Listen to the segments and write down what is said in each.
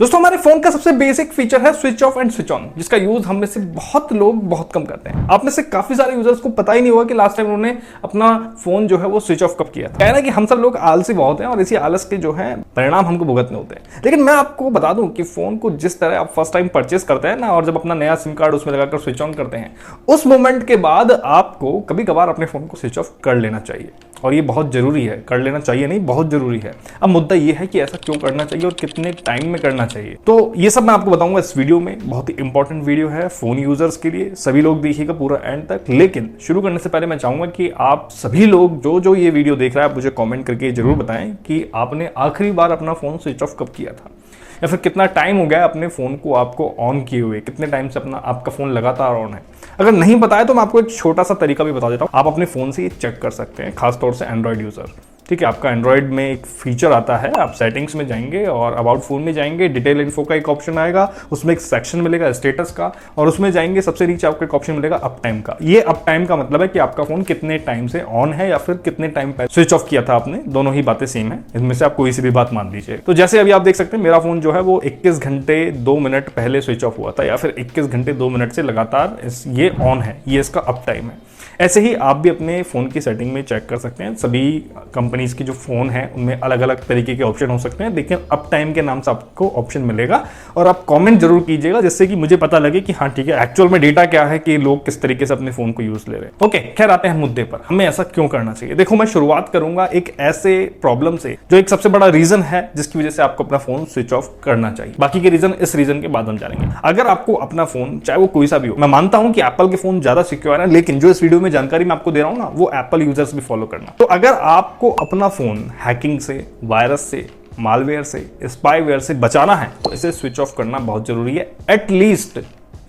दोस्तों हमारे फोन का सबसे बेसिक फीचर है switch off and switch on, जिसका यूज हम में से बहुत लोग बहुत कम करते हैं। आप में से काफी सारे यूजर्स को पता ही नहीं होगा कि लास्ट टाइम उन्होंने अपना फोन जो है वो स्विच ऑफ कब किया था। कहना कि हम सब लोग आलसी बहुत हैं और इसी आलस के जो है परिणाम हमको भुगतने होते हैं। लेकिन मैं आपको बता दूं कि फोन को जिस तरह आप फर्स्ट टाइम परचेस करते हैं ना, और जब अपना नया सिम कार्ड उसमें लगाकर स्विच ऑन करते हैं, उस मोमेंट के बाद आपको कभी कभार अपने फोन को स्विच ऑफ कर लेना चाहिए। और ये बहुत जरूरी है, कर लेना चाहिए नहीं, बहुत जरूरी है। अब मुद्दा ये है कि ऐसा क्यों करना चाहिए और कितने टाइम में करना चाहिए, तो ये सब मैं आपको बताऊंगा इस वीडियो में। बहुत ही इंपॉर्टेंट वीडियो है फोन यूजर्स के लिए, सभी लोग देखिएगा पूरा एंड तक। लेकिन शुरू करने से पहले मैं चाहूंगा कि आप सभी लोग जो ये वीडियो देख रहा है, मुझे कॉमेंट करके जरूर बताएं कि आपने आखिरी बार अपना फोन स्विच ऑफ कब किया था, या फिर कितना टाइम हो गया अपने फोन को आपको ऑन किए हुए, कितने टाइम से अपना आपका फोन लगातार ऑन है। अगर नहीं पता है तो मैं आपको एक छोटा सा तरीका भी बता देता हूं। आप अपने फोन से ये चेक कर सकते हैं, खासतौर से एंड्रॉइड यूजर। ठीक है, आपका एंड्रॉइड में एक फीचर आता है, आप सेटिंग्स में जाएंगे और अबाउट फोन में जाएंगे, डिटेल इन्फो का एक ऑप्शन आएगा, उसमें एक सेक्शन मिलेगा स्टेटस का, और उसमें जाएंगे सबसे नीचे आपको एक ऑप्शन मिलेगा अप टाइम का। ये अप टाइम का मतलब है कि आपका फोन कितने टाइम से ऑन है या फिर कितने टाइम पहले स्विच ऑफ किया था आपने। दोनों ही बातें सेम है, इनमें से आप कोई सी भी बात मान लीजिए। तो जैसे अभी आप देख सकते हैं, मेरा फोन जो है वो 21 घंटे 2 मिनट पहले स्विच ऑफ हुआ था, या फिर 21 घंटे 2 मिनट से लगातार ये ऑन है, ये इसका अप टाइम है। ऐसे ही आप भी अपने फ़ोन की सेटिंग में चेक कर सकते हैं। सभी कंपनीज की जो फ़ोन है उनमें अलग अलग तरीके के ऑप्शन हो सकते हैं, लेकिन अप टाइम के नाम से आपको ऑप्शन मिलेगा। और आप कमेंट जरूर कीजिएगा, जिससे कि मुझे पता लगे कि हाँ ठीक है, एक्चुअल में डेटा क्या है, कि लोग किस तरीके से अपने फ़ोन को यूज़ ले रहे हैं। ओके, खैर आते हैं मुद्दे पर, हमें ऐसा क्यों करना चाहिए। देखो, मैं शुरुआत करूंगा एक ऐसे प्रॉब्लम से जो एक सबसे बड़ा रीज़न है जिसकी वजह से आपको अपना फ़ोन स्विच ऑफ करना चाहिए। बाकी के रीज़न इस रीज़न के बाद हम जानेंगे। अगर आपको अपना फ़ोन, चाहे वो कोई सा भी हो, मैं मानता हूं कि एप्पल के फ़ोन ज़्यादा सिक्योर है, लेकिन जो इस वीडियो में जानकारी मैं आपको दे रहा हूं ना, वो एप्पल यूजर्स भी फॉलो करना। तो अगर आपको अपना फोन हैकिंग से, वायरस से, मालवेयर से, स्पाईवेयर से बचाना है, तो इसे स्विच ऑफ करना बहुत जरूरी है, एटलीस्ट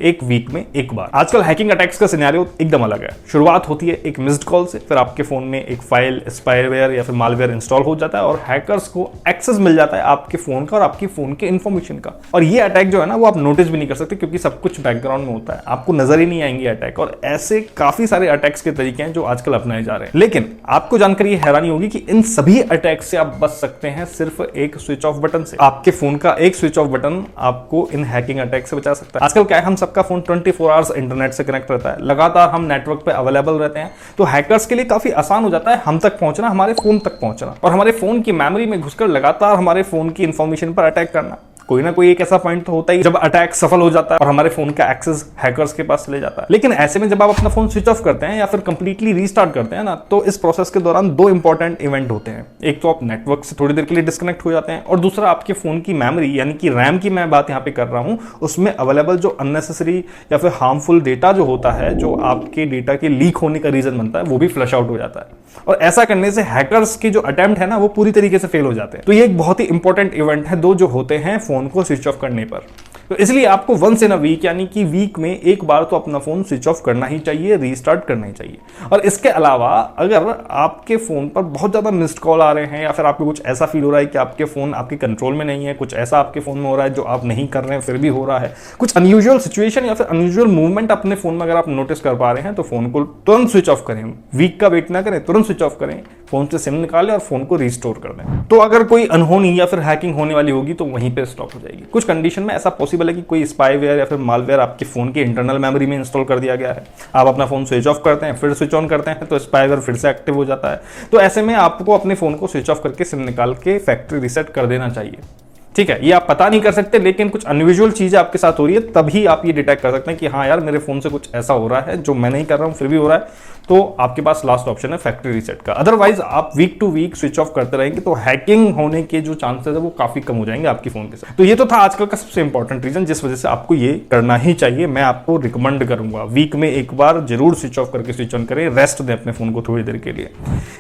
एक वीक में एक बार। आजकल हैकिंग अटैक्स का सिनेरियो एकदम अलग है। शुरुआत होती है एक मिस्ड कॉल से, फिर आपके फोन में एक फाइल, स्पाईवेयर या फिर मालवेयर इंस्टॉल हो जाता है और हैकर्स को एक्सेस मिल जाता है आपके फोन का और आपके फोन के इंफॉर्मेशन का। और ये अटैक जो है ना, वो आप नोटिस भी नहीं कर सकते, क्योंकि सब कुछ बैकग्राउंड में होता है, आपको नजर ही नहीं आएंगे अटैक। और ऐसे काफी सारे अटैक्स के तरीके हैं जो आजकल अपनाए जा रहे हैं। लेकिन आपको जानकर ये हैरानी होगी कि इन सभी अटैक से आप बच सकते हैं सिर्फ एक स्विच ऑफ बटन से। आपके फोन का एक स्विच ऑफ बटन आपको इन हैकिंग अटैक से बचा सकता है। आजकल क्या है, हम सबका फोन 24 आवर्स इंटरनेट से कनेक्ट रहता है, लगातार हम नेटवर्क पे अवेलेबल रहते हैं, तो हैकर्स के लिए काफी आसान हो जाता है हम तक पहुंचना, हमारे फोन तक पहुंचना, और हमारे फोन की मेमोरी में घुसकर लगातार हमारे फोन की इंफॉर्मेशन पर अटैक करना। कोई ना कोई एक ऐसा पॉइंट तो होता ही जब अटैक सफल हो जाता है और हमारे फोन का एक्सेस हैकर्स के पास चले जाता है। लेकिन ऐसे में जब आप अपना फोन स्विच ऑफ करते हैं या फिर कंप्लीटली रीस्टार्ट करते हैं ना, तो इस प्रोसेस के दौरान दो इंपॉर्टेंट इवेंट होते हैं। एक तो आप नेटवर्क से थोड़ी देर के लिए डिस्कनेक्ट हो जाते हैं, और दूसरा आपके फोन की मेमोरी, यानी कि रैम की मैं बात यहाँ पे कर रहा हूँ, उसमें अवेलेबल जो अननेसेसरी या फिर हार्मफुल डेटा जो होता है, जो आपके डेटा के लीक होने का रीजन बनता है, वो भी फ्लश आउट हो जाता है। और ऐसा करने से हैकर्स के जो अटेम्प्ट है ना, वो पूरी तरीके से फेल हो जाते हैं। तो ये एक बहुत ही इंपॉर्टेंट इवेंट है, दो जो होते हैं फोन को स्विच ऑफ करने पर। तो इसलिए आपको वंस इन अ वीक, यानी कि वीक में एक बार तो अपना फोन स्विच ऑफ करना ही चाहिए, रीस्टार्ट करना ही चाहिए। और इसके अलावा अगर आपके फोन पर बहुत ज्यादा मिस्ड कॉल आ रहे हैं, या फिर आपको कुछ ऐसा फील हो रहा है कि आपके फोन आपके कंट्रोल में नहीं है, कुछ ऐसा आपके फोन में हो रहा है जो आप नहीं कर रहे हैं फिर भी हो रहा है, कुछ अनयूजुअल सिचुएशन या फिर अनयूजुअल मूवमेंट अपने फोन में अगर आप नोटिस कर पा रहे हैं, तो फोन को तुरंत स्विच ऑफ करें। वीक का वेट ना करें, तुरंत स्विच ऑफ करें, फोन से सिम निकालें और फोन को रिस्टोर कर दें। तो अगर कोई अनहोनी या फिर हैकिंग होने वाली होगी तो वहीं पे स्टॉप हो जाएगी। कुछ कंडीशन में ऐसा पॉसिबल है कि कोई स्पाईवेयर या फिर मालवेयर आपके फोन की इंटरनल मेमोरी में इंस्टॉल कर दिया गया है, आप अपना फोन स्विच ऑफ करते हैं, फिर स्विच ऑन करते हैं, तो स्पाईवेयर फिर से एक्टिव हो जाता है। तो ऐसे में आपको अपने फोन को स्विच ऑफ करके सिम निकाल के फैक्ट्री रीसेट कर देना चाहिए। ठीक है, ये आप पता नहीं कर सकते, लेकिन कुछ अनयूजुअल चीजें आपके साथ हो रही है, तभी आप ये डिटेक्ट कर सकते हैं कि हाँ यार, मेरे फोन से कुछ ऐसा हो रहा है जो मैं नहीं कर रहा हूं फिर भी हो रहा है। तो आपके पास लास्ट ऑप्शन है फैक्ट्री रीसेट का। अदरवाइज आप week to week switch off करते रहेंगे तो हैकिंग होने के जो चांसेस है वो काफी कम हो जाएंगे आपके फोन के साथ। तो ये तो था आजकल का सबसे इंपॉर्टेंट रीजन जिस वजह से आपको ये करना ही चाहिए। मैं आपको रिकमेंड करूंगा वीक में एक बार जरूर स्विच ऑफ करके स्विच ऑन करें, रेस्ट दें अपने फोन को थोड़ी देर के लिए।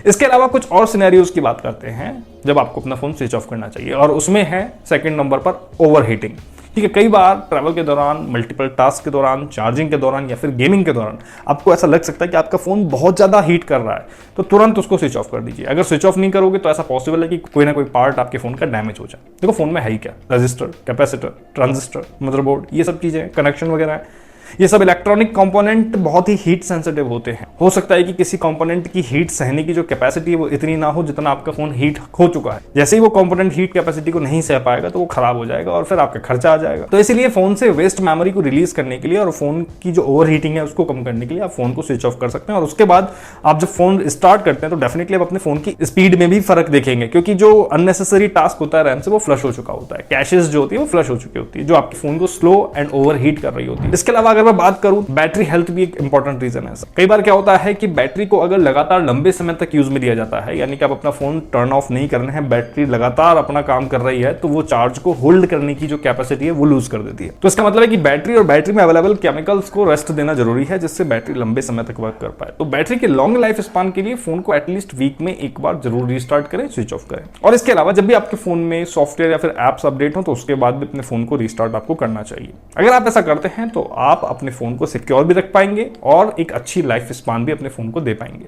इसके अलावा कुछ और सिनेरियोज की बात करते हैं जब आपको अपना फोन स्विच ऑफ करना चाहिए, और उसमें है सेकंड नंबर पर ओवर हीटिंग। ठीक है, कई बार ट्रैवल के दौरान, मल्टीपल टास्क के दौरान, चार्जिंग के दौरान या फिर गेमिंग के दौरान आपको ऐसा लग सकता है कि आपका फोन बहुत ज्यादा हीट कर रहा है, तो तुरंत उसको स्विच ऑफ कर दीजिए। अगर स्विच ऑफ नहीं करोगे तो ऐसा पॉसिबल है कि कोई ना कोई पार्ट आपके फोन का डैमेज हो जाए। देखो, फोन में है ही क्या, रजिस्टर, कैपेसिटर, ट्रांजिस्टर, मदरबोर्ड, ये सब चीजें, कनेक्शन वगैरह है। ये सब इलेक्ट्रॉनिक कंपोनेंट बहुत ही हीट सेंसिटिव होते हैं। हो सकता है कि किसी कंपोनेंट की हीट सहने की जो कैपेसिटी है वो इतनी ना हो जितना आपका फोन हीट हो चुका है। जैसे ही वो कंपोनेंट हीट कैपेसिटी को नहीं सह पाएगा तो वो खराब हो जाएगा और फिर आपका खर्चा आ जाएगा। तो इसीलिए फोन से वेस्ट मेमोरी को रिलीज करने के लिए और फोन की जो ओवर हीटिंग है उसको कम करने के लिए आप फोन को स्विच ऑफ कर सकते हैं। और उसके बाद आप जब फोन स्टार्ट करते हैं तो डेफिनेटली आप अपने फोन की स्पीड में भी फर्क देखेंगे, क्योंकि जो अननेसेसरी टास्क होता है रैम से वो फ्लश हो चुका होता है, कैशेस जो होती है वो फ्लश हो चुकी होती है, जो आपके फोन को स्लो एंड ओवर हीट कर रही होती है। इसके अलावा अगर मैं बात करूं, बैटरी हेल्थ भी एक इंपॉर्टेंट रीजन है। कई बार क्या होता है कि बैटरी को अगर लगातार लंबे समय तक यूज में दिया जाता है, यानी कि आप अपना फोन टर्न ऑफ नहीं करना है, बैटरी लगातार अपना काम कर रही है, तो वो चार्ज को होल्ड करने की जो कैपेसिटी है वो लूज कर देती है। तो इसका मतलब है कि बैटरी और बैटरी में अवेलेबल केमिकल्स को रेस्ट देना जरूरी है, जिससे बैटरी लंबे समय तक वर्क कर पाए। तो बैटरी के लॉन्ग लाइफ स्पान के लिए फोन को एटलीस्ट वीक में एक बार जरूर रिस्टार्ट करें, स्विच ऑफ करें। और इसके अलावा जब भी आपके फोन में सॉफ्टवेयर या फिर एप्स अपडेट हो तो उसके बाद भी अपने फोन को रिस्टार्ट आपको करना चाहिए। अगर आप ऐसा करते हैं तो आप अपने फोन को सिक्योर भी रख पाएंगे और एक अच्छी लाइफ स्पान भी अपने फोन को दे पाएंगे।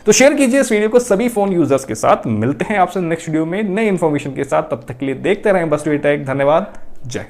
तो शेयर कीजिए इस वीडियो को सभी फोन यूजर्स के साथ। मिलते हैं आपसे नेक्स्ट वीडियो में नई इंफॉर्मेशन के साथ। तब तक के लिए देखते रहें बस टेक। धन्यवाद। जय हिंद।